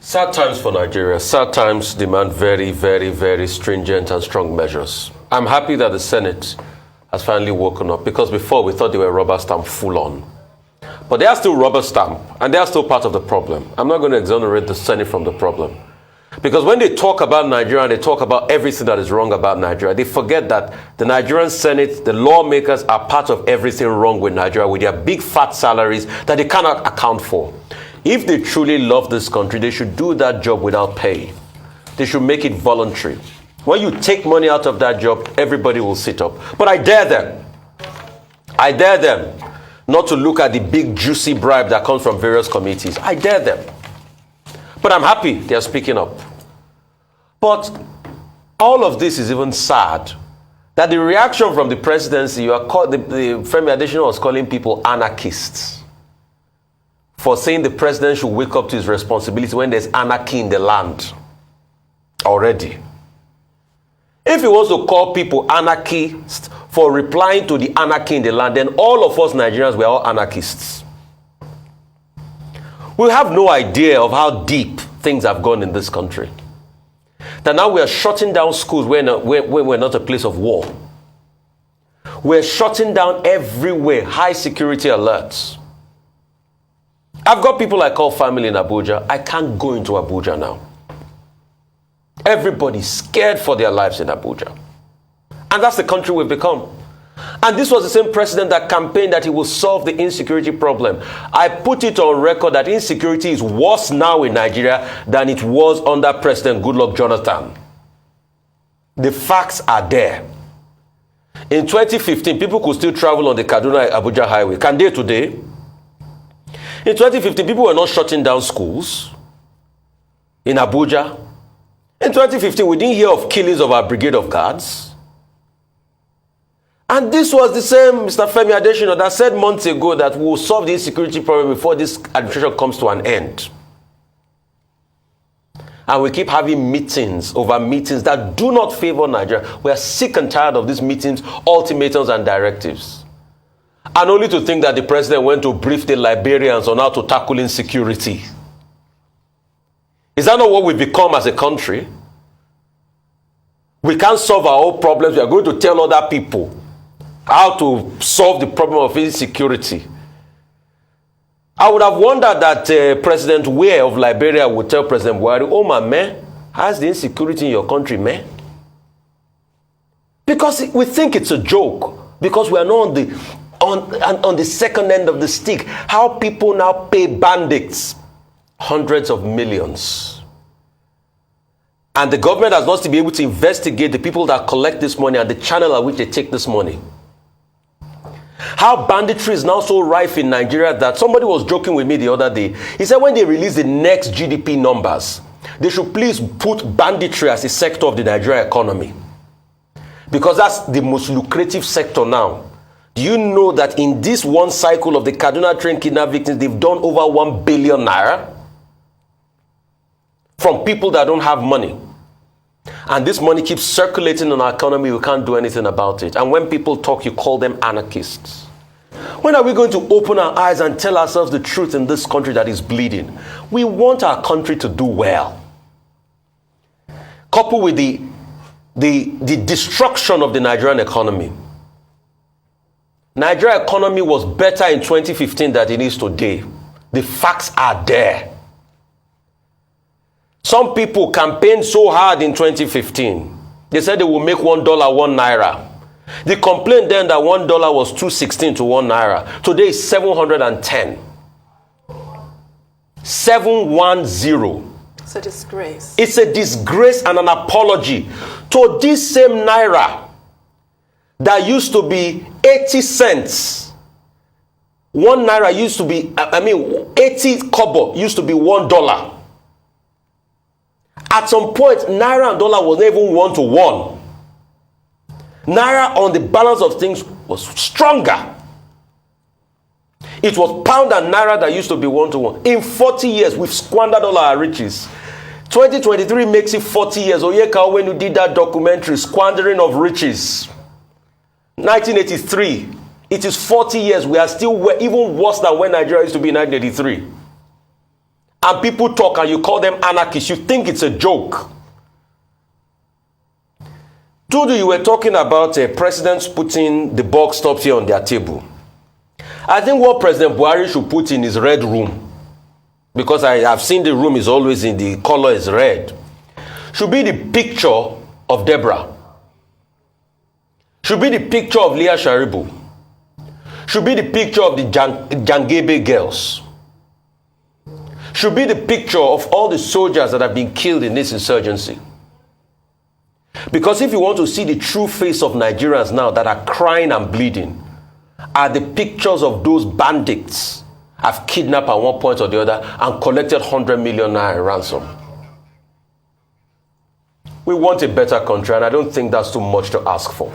Sad times for Nigeria. Sad times demand very, very, very stringent and strong measures. I'm happy that the Senate has finally woken up, because before we thought they were rubber stamp full on. But they are still rubber stamp, and they are still part of the problem. I'm not going to exonerate the Senate from the problem. Because when they talk about Nigeria and they talk about everything that is wrong about Nigeria, they forget that the Nigerian Senate, the lawmakers, are part of everything wrong with Nigeria, with their big fat salaries that they cannot account for. If they truly love this country, they should do that job without pay. They should make it voluntary. When you take money out of that job, everybody will sit up. But I dare them not to look at the big juicy bribe that comes from various committees. I dare them. But I'm happy they are speaking up. But all of this is even sad. That the reaction from the presidency, the Femi Adesina was calling people anarchists for saying the president should wake up to his responsibility when there's anarchy in the land already. If he wants to call people anarchists for replying to the anarchy in the land, then all of us Nigerians were all anarchists. We have no idea of how deep things have gone in this country. That now we are shutting down schools when we're not a place of war. We're shutting down everywhere, high security alerts. I've got people I call family in Abuja. I can't go into Abuja now. Everybody's scared for their lives in Abuja. And that's the country we've become. And this was the same president that campaigned that he will solve the insecurity problem. I put it on record that insecurity is worse now in Nigeria than it was under President Goodluck Jonathan. The facts are there. In 2015, people could still travel on the Kaduna-Abuja highway. Can they today? In 2015, people were not shutting down schools in Abuja. In 2015, we didn't hear of killings of our brigade of guards. And this was the same Mr. Femi Adesina that said months ago that we will solve the insecurity problem before this administration comes to an end. And we keep having meetings over meetings that do not favor Nigeria. We are sick and tired of these meetings, ultimatums, and directives. And only to think that the president went to brief the Liberians on how to tackle insecurity. Is that not what we've become as a country? We can't solve our own problems. We are going to tell other people how to solve the problem of insecurity. I would have wondered that President Weah of Liberia would tell President Buhari, "Oh my man, how's the insecurity in your country, man?" Because we think it's a joke. Because we are not on the second end of the stick. How people now pay bandits hundreds of millions. And the government has not to be able to investigate the people that collect this money and the channel at which they take this money. How banditry is now so rife in Nigeria that somebody was joking with me the other day. He said when they release the next GDP numbers, they should please put banditry as a sector of the Nigerian economy. Because that's the most lucrative sector now. Do you know that in this one cycle of the Kaduna train kidnap victims, they've done over 1 billion naira? From people that don't have money. And this money keeps circulating in our economy. We can't do anything about it. And when people talk, you call them anarchists. When are we going to open our eyes and tell ourselves the truth in this country that is bleeding? We want our country to do well. Coupled with the destruction of the Nigerian economy. Nigerian economy was better in 2015 than it is today. The facts are there. Some people campaigned so hard in 2015. They said they will make $1 1 naira. The complaint then that $1 was 216 to 1 naira. Today is 710. 710. It's a disgrace. It's a disgrace and an apology to this same naira that used to be 80 cents. 1 naira used to be, 80 kobo used to be $1. At some point, naira and dollar was not even 1 to 1. Naira on the balance of things was stronger. It was pound and naira that used to be 1 to 1. In 40 years, we've squandered all our riches. 2023 makes it 40 years. Oyeka, when you did that documentary, Squandering of Riches. 1983. It is 40 years. We are still even worse than when Nigeria used to be in 1983. and people talk and you call them anarchists, you think it's a joke. Tudu, you were talking about presidents putting the bulk stops here on their table. I think what President Buhari should put in his red room, because I have seen the room is always in the color is red, should be the picture of Deborah. Should be the picture of Leah Sharibu. Should be the picture of the Jangebe girls. Should be the picture of all the soldiers that have been killed in this insurgency. Because if you want to see the true face of Nigerians now that are crying and bleeding, are the pictures of those bandits have kidnapped at one point or the other and collected 100 million naira in ransom. We want a better country, and I don't think that's too much to ask for.